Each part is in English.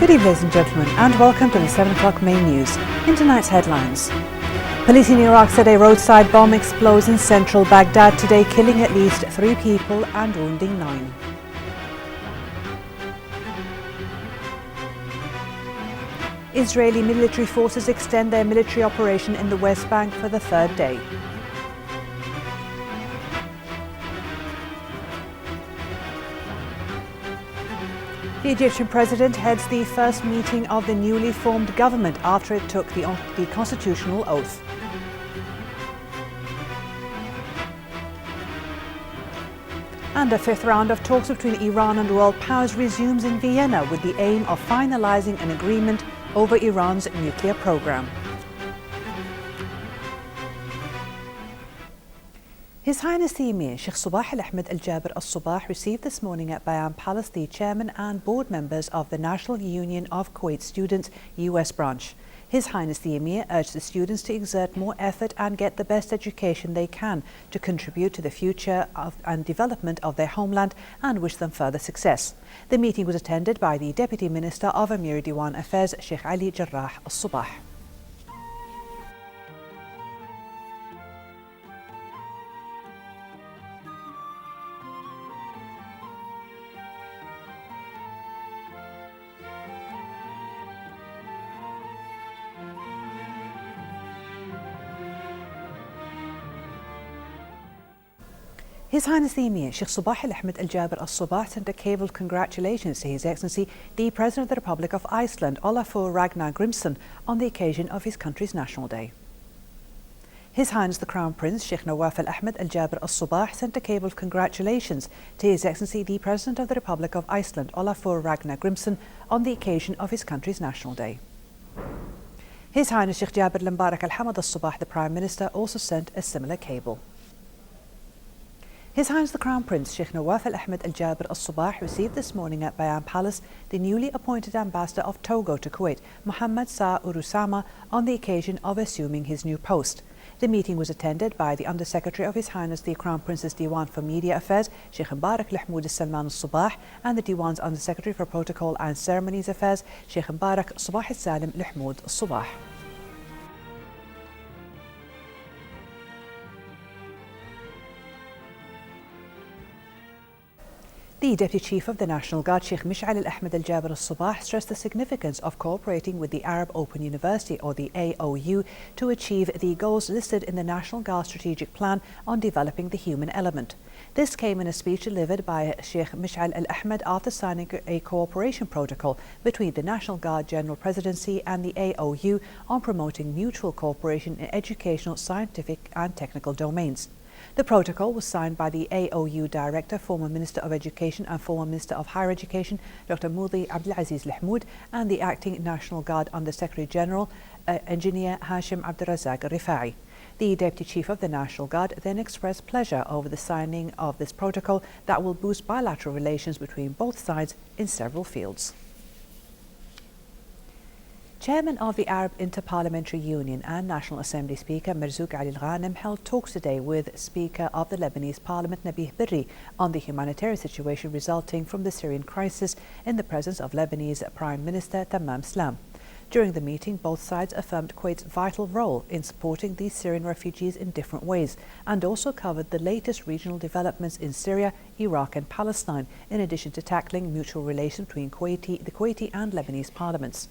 Good evening, ladies and gentlemen, and welcome to the 7 o'clock main news. In tonight's headlines, police in Iraq said a roadside bomb explodes in central Baghdad today, killing at least 3 people and wounding 9. Israeli military forces extend their military operation in the West Bank for the 3rd day. The Egyptian president heads the first meeting of the newly formed government after it took the constitutional oath. And a 5th round of talks between Iran and world powers resumes in Vienna with the aim of finalizing an agreement over Iran's nuclear program. His Highness the Emir Sheikh Sabah Al-Ahmed Al-Jaber Al-Sabah received this morning at Bayan Palace the chairman and board members of the National Union of Kuwait Students US branch. His Highness the Emir urged the students to exert more effort and get the best education they can to contribute to the future and development of their homeland and wish them further success. The meeting was attended by the Deputy Minister of Amir Diwan Affairs Sheikh Ali Jarrah Al-Sabah. His Highness the Emir Sheikh Sabah Al-Ahmed Al-Jaber Al-Sabah sent a cable of congratulations to His Excellency the President of the Republic of Iceland, Olafur Ragnar Grimsson, on the occasion of his country's National Day. His Highness the Crown Prince Sheikh Nawaf Al-Ahmed Al-Jaber Al-Sabah sent a cable of congratulations to His Excellency the President of the Republic of Iceland, Olafur Ragnar Grimsson, on the occasion of his country's National Day. His Highness Sheikh Jaber Al-Mbarak Al-Hamad Al-Sabah, the Prime Minister, also sent a similar cable. His Highness the Crown Prince Sheikh Nawaf Al-Ahmed Al-Jaber Al-Sabah received this morning at Bayan Palace the newly appointed Ambassador of Togo to Kuwait, Mohammed Sa Urusama, on the occasion of assuming his new post. The meeting was attended by the Under-Secretary of His Highness the Crown Prince's Diwan for Media Affairs, Sheikh Mbarak Al-Hmoud Al-Salman Al-Sabah, and the Diwan's Under-Secretary for Protocol and Ceremonies Affairs, Sheikh Mbarak Sabah Al-Salim Al-Hmoud Al-Sabah. The Deputy Chief of the National Guard, Sheikh Mish'al Al-Ahmed Al-Jaber Al-Sabah, stressed the significance of cooperating with the Arab Open University, or the AOU, to achieve the goals listed in the National Guard Strategic Plan on developing the human element. This came in a speech delivered by Sheikh Mish'al Al-Ahmed after signing a cooperation protocol between the National Guard General Presidency and the AOU on promoting mutual cooperation in educational, scientific and technical domains. The protocol was signed by the AOU Director, former Minister of Education and former Minister of Higher Education, Dr. Moudi Abdulaziz Al-Hmoud, and the Acting National Guard Under-Secretary General, Engineer Hashim Abdurazak Rifai. The Deputy Chief of the National Guard then expressed pleasure over the signing of this protocol that will boost bilateral relations between both sides in several fields. Chairman of the Arab Inter-Parliamentary Union and National Assembly Speaker Marzouk Ali Al-Ghanem held talks today with Speaker of the Lebanese Parliament Nabih Berri on the humanitarian situation resulting from the Syrian crisis in the presence of Lebanese Prime Minister Tamam Slam. During the meeting, both sides affirmed Kuwait's vital role in supporting these Syrian refugees in different ways and also covered the latest regional developments in Syria, Iraq and Palestine, in addition to tackling mutual relations between the Kuwaiti and Lebanese parliaments.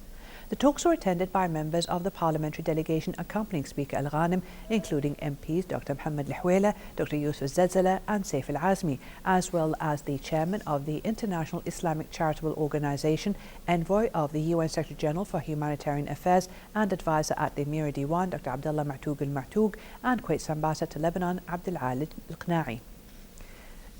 The talks were attended by members of the parliamentary delegation accompanying Speaker Al-Ghanem, including MPs Dr. Mohammed Al-Hwela, Dr. Yusuf Zalzala and Saif Al-Azmi, as well as the chairman of the International Islamic Charitable Organization, envoy of the UN Secretary General for Humanitarian Affairs and advisor at the Emir Diwan, Dr. Abdullah Ma'toug Al-Ma'toug, and Kuwait's ambassador to Lebanon, Abdul Alid Al-Qna'i.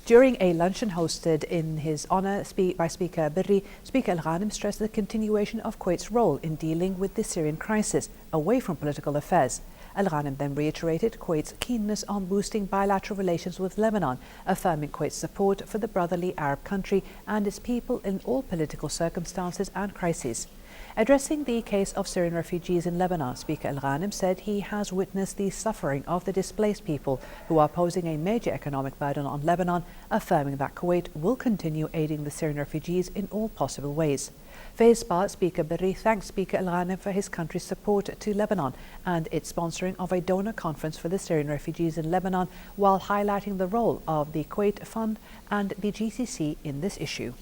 During a luncheon hosted in his honour by Speaker Berri, Speaker Al-Ghanem stressed the continuation of Kuwait's role in dealing with the Syrian crisis, away from political affairs. Al-Ghanem then reiterated Kuwait's keenness on boosting bilateral relations with Lebanon, affirming Kuwait's support for the brotherly Arab country and its people in all political circumstances and crises. Addressing the case of Syrian refugees in Lebanon, Speaker Al-Ghanem said he has witnessed the suffering of the displaced people who are posing a major economic burden on Lebanon, affirming that Kuwait will continue aiding the Syrian refugees in all possible ways. For his part, Speaker Berri thanked Speaker Al-Ghanem for his country's support to Lebanon and its sponsoring of a donor conference for the Syrian refugees in Lebanon, while highlighting the role of the Kuwait Fund and the GCC in this issue.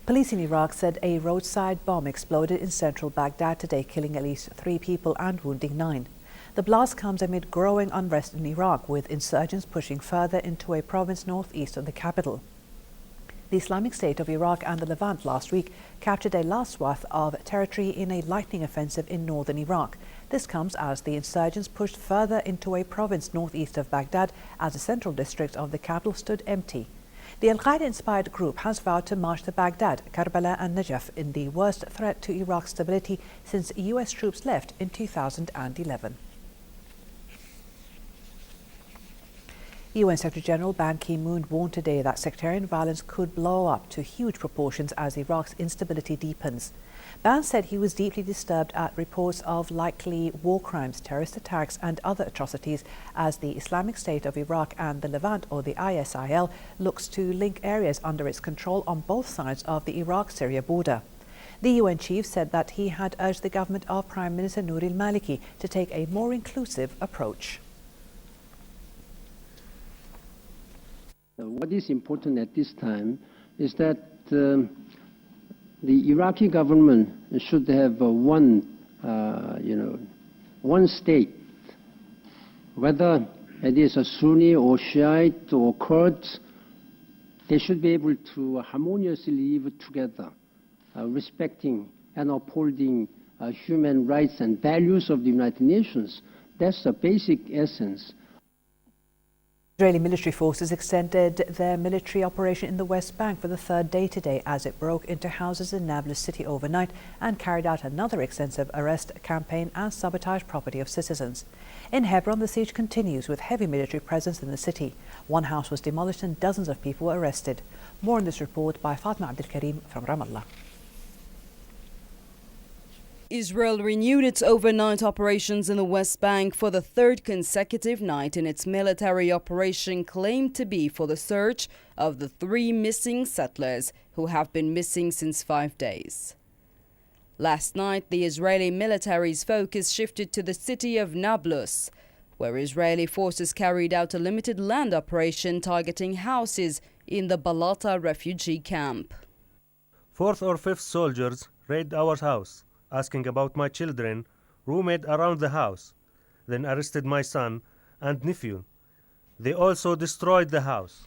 Police in Iraq said a roadside bomb exploded in central Baghdad today, killing at least 3 people and wounding 9. The blast comes amid growing unrest in Iraq, with insurgents pushing further into a province northeast of the capital. The Islamic State of Iraq and the Levant last week captured a large swath of territory in a lightning offensive in northern Iraq. This comes as the insurgents pushed further into a province northeast of Baghdad as the central district of the capital stood empty. The Al-Qaeda-inspired group has vowed to march to Baghdad, Karbala and Najaf in the worst threat to Iraq's stability since US troops left in 2011. UN Secretary-General Ban Ki-moon warned today that sectarian violence could blow up to huge proportions as Iraq's instability deepens. Ban said he was deeply disturbed at reports of likely war crimes, terrorist attacks and other atrocities as the Islamic State of Iraq and the Levant, or the ISIL, looks to link areas under its control on both sides of the Iraq-Syria border. The UN chief said that he had urged the government of Prime Minister Nouri al-Maliki to take a more inclusive approach. What is important at this time is that the Iraqi government should have one state, whether it is a Sunni or Shiite or Kurds. They should be able to harmoniously live together, respecting and upholding human rights and values of the United Nations. That's the basic essence. Israeli military forces extended their military operation in the West Bank for the 3rd day today as it broke into houses in Nablus city overnight and carried out another extensive arrest campaign and sabotaged property of citizens. In Hebron, the siege continues with heavy military presence in the city. One house was demolished and dozens of people were arrested. More in this report by Fatma Abdul Karim from Ramallah. Israel renewed its overnight operations in the West Bank for the 3rd consecutive night in its military operation claimed to be for the search of the 3 missing settlers who have been missing since 5 days. Last night, the Israeli military's focus shifted to the city of Nablus, where Israeli forces carried out a limited land operation targeting houses in the Balata refugee camp. 4th or 5th soldiers raided our house, asking about my children, roamed around the house, then arrested my son and nephew. They also destroyed the house.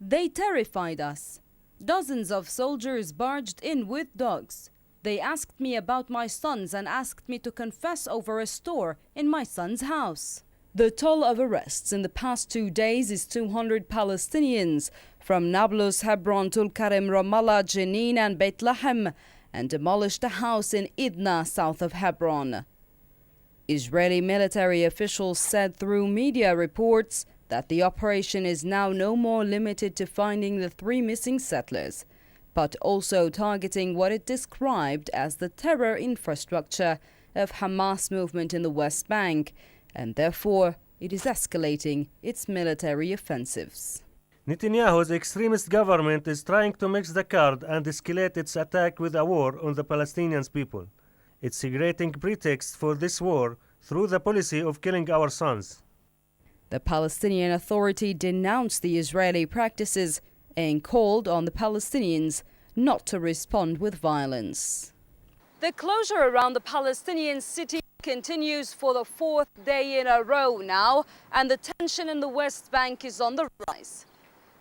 They terrified us. Dozens of soldiers barged in with dogs. They asked me about my sons and asked me to confess over a store in my son's house. The toll of arrests in the past 2 days is 200 Palestinians from Nablus, Hebron, Tulkarem, Ramallah, Jenin and Beit Lahem, and demolished a house in Idna, south of Hebron. Israeli military officials said through media reports that the operation is now no more limited to finding the 3 missing settlers, but also targeting what it described as the terror infrastructure of Hamas movement in the West Bank, and therefore it is escalating its military offensives. Netanyahu's extremist government is trying to mix the card and escalate its attack with a war on the Palestinian people. It's creating pretext for this war through the policy of killing our sons. The Palestinian Authority denounced the Israeli practices and called on the Palestinians not to respond with violence. The closure around the Palestinian city continues for the 4th day in a row now, and the tension in the West Bank is on the rise.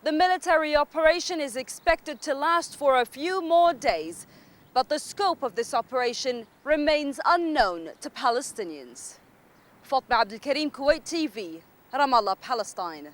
The military operation is expected to last for a few more days, but the scope of this operation remains unknown to Palestinians. Fatma Abdul Karim, Kuwait TV, Ramallah, Palestine.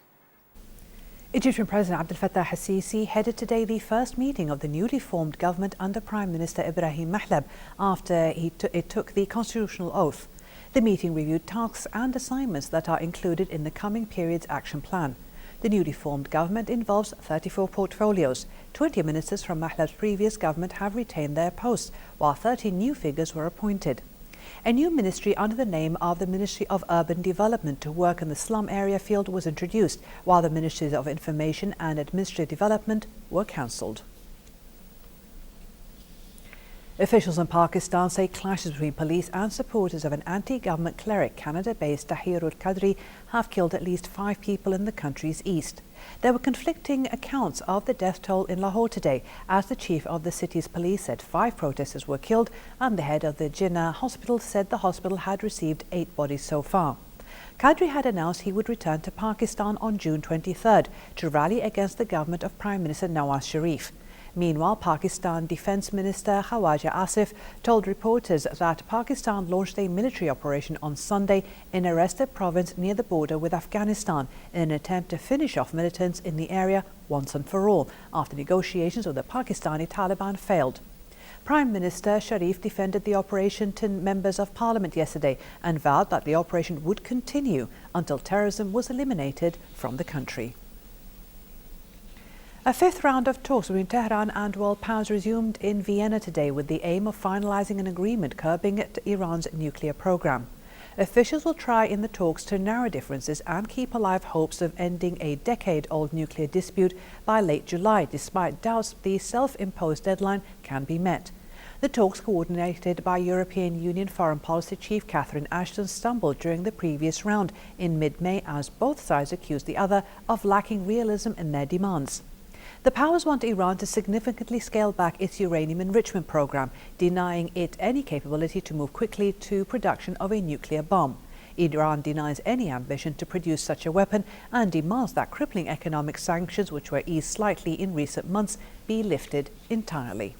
Egyptian President Abdel Fattah al-Sisi headed today the first meeting of the newly formed government under Prime Minister Ibrahim Mahlab after it took the constitutional oath. The meeting reviewed tasks and assignments that are included in the coming period's action plan. The newly formed government involves 34 portfolios. 20 ministers from Mahlab's previous government have retained their posts, while 13 new figures were appointed. A new ministry under the name of the Ministry of Urban Development to work in the slum area field was introduced, while the Ministries of Information and Administrative Development were cancelled. Officials in Pakistan say clashes between police and supporters of an anti-government cleric, Canada-based Tahirul Qadri, have killed at least 5 people in the country's east. There were conflicting accounts of the death toll in Lahore today, as the chief of the city's police said 5 protesters were killed and the head of the Jinnah hospital said the hospital had received 8 bodies so far. Qadri had announced he would return to Pakistan on June 23rd to rally against the government of Prime Minister Nawaz Sharif. Meanwhile, Pakistan Defence Minister Khawaja Asif told reporters that Pakistan launched a military operation on Sunday in Aresta province near the border with Afghanistan in an attempt to finish off militants in the area once and for all, after negotiations with the Pakistani Taliban failed. Prime Minister Sharif defended the operation to members of parliament yesterday and vowed that the operation would continue until terrorism was eliminated from the country. A 5th round of talks between Tehran and world powers resumed in Vienna today with the aim of finalizing an agreement curbing Iran's nuclear program. Officials will try in the talks to narrow differences and keep alive hopes of ending a decade-old nuclear dispute by late July, despite doubts the self-imposed deadline can be met. The talks, coordinated by European Union Foreign Policy Chief Catherine Ashton, stumbled during the previous round in mid-May as both sides accused the other of lacking realism in their demands. The powers want Iran to significantly scale back its uranium enrichment program, denying it any capability to move quickly to production of a nuclear bomb. Iran denies any ambition to produce such a weapon and demands that crippling economic sanctions, which were eased slightly in recent months, be lifted entirely.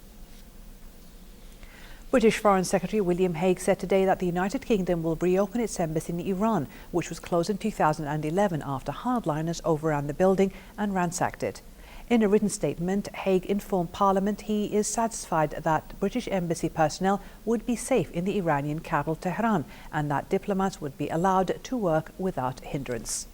British Foreign Secretary William Hague said today that the United Kingdom will reopen its embassy in Iran, which was closed in 2011 after hardliners overran the building and ransacked it. In a written statement, Hague informed Parliament he is satisfied that British embassy personnel would be safe in the Iranian capital Tehran and that diplomats would be allowed to work without hindrance.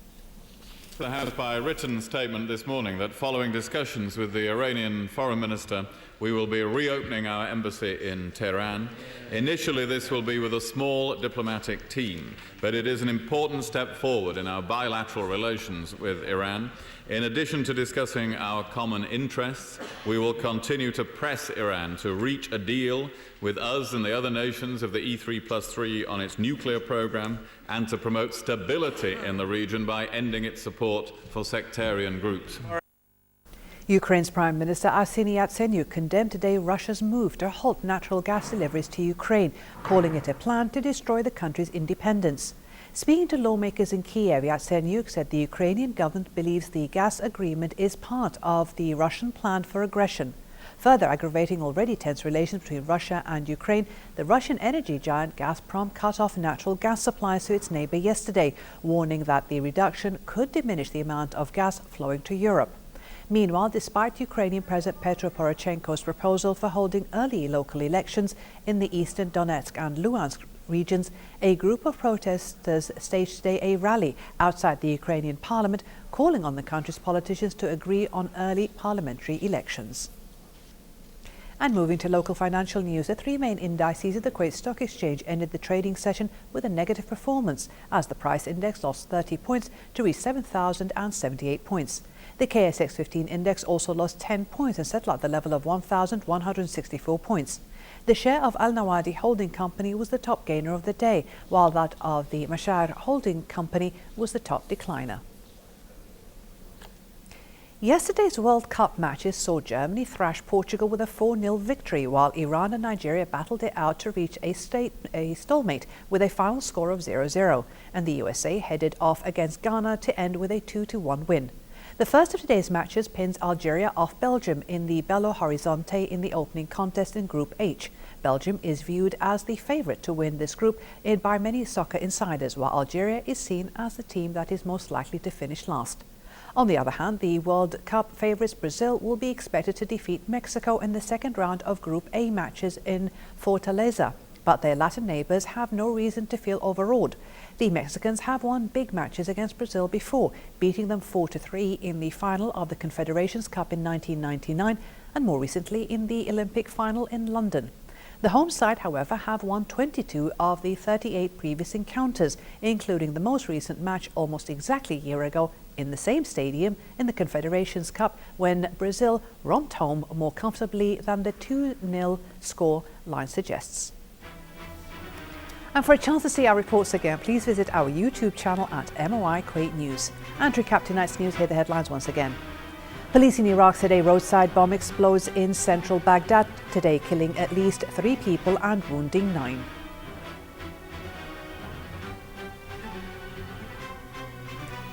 I have by written statement this morning that following discussions with the Iranian Foreign Minister, we will be reopening our embassy in Tehran. Initially, this will be with a small diplomatic team, but it is an important step forward in our bilateral relations with Iran. In addition to discussing our common interests, we will continue to press Iran to reach a deal with us and the other nations of the E3+3 on its nuclear program and to promote stability in the region by ending its support for sectarian groups. Ukraine's Prime Minister Arseniy Yatsenyuk condemned today Russia's move to halt natural gas deliveries to Ukraine, calling it a plan to destroy the country's independence. Speaking to lawmakers in Kiev, Yatsenyuk said the Ukrainian government believes the gas agreement is part of the Russian plan for aggression. Further aggravating already tense relations between Russia and Ukraine, the Russian energy giant Gazprom cut off natural gas supplies to its neighbour yesterday, warning that the reduction could diminish the amount of gas flowing to Europe. Meanwhile, despite Ukrainian President Petro Poroshenko's proposal for holding early local elections in the eastern Donetsk and Luhansk regions, a group of protesters staged today a rally outside the Ukrainian parliament, calling on the country's politicians to agree on early parliamentary elections. And moving to local financial news, the 3 main indices of the Kuwait Stock Exchange ended the trading session with a negative performance as the price index lost 30 points to reach 7,078 points. The KSX 15 index also lost 10 points and settled at the level of 1,164 points. The share of Al Nawadi Holding Company was the top gainer of the day, while that of the Mashar Holding Company was the top decliner. Yesterday's World Cup matches saw Germany thrash Portugal with a 4-0 victory, while Iran and Nigeria battled it out to reach a stalemate with a final score of 0-0, and the USA headed off against Ghana to end with a 2-1 win. The first of today's matches pins Algeria off Belgium in the Belo Horizonte in the opening contest in Group H. Belgium is viewed as the favourite to win this group by many soccer insiders, while Algeria is seen as the team that is most likely to finish last. On the other hand, the World Cup favourites Brazil will be expected to defeat Mexico in the second round of Group A matches in Fortaleza. but their Latin neighbours have no reason to feel overawed. The Mexicans have won big matches against Brazil before, beating them 4-3 in the final of the Confederations Cup in 1999 and more recently in the Olympic final in London. The home side, however, have won 22 of the 38 previous encounters, including the most recent match almost exactly a year ago in the same stadium in the Confederations Cup when Brazil romped home more comfortably than the 2-0 score line suggests. And for a chance to see our reports again, please visit our YouTube channel at MOI Kuwait News. And to recap tonight's news, here are the headlines once again. Police in Iraq said a roadside bomb explodes in central Baghdad today, killing at least 3 people and wounding 9.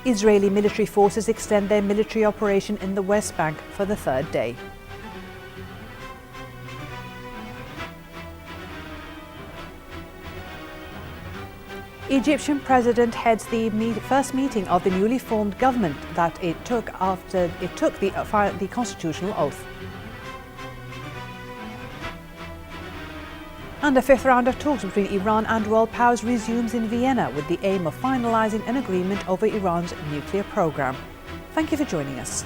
Israeli military forces extend their military operation in the West Bank for the 3rd day. Egyptian president heads the first meeting of the newly formed government that it took after it took the constitutional oath. And a 5th round of talks between Iran and world powers resumes in Vienna with the aim of finalising an agreement over Iran's nuclear programme. Thank you for joining us.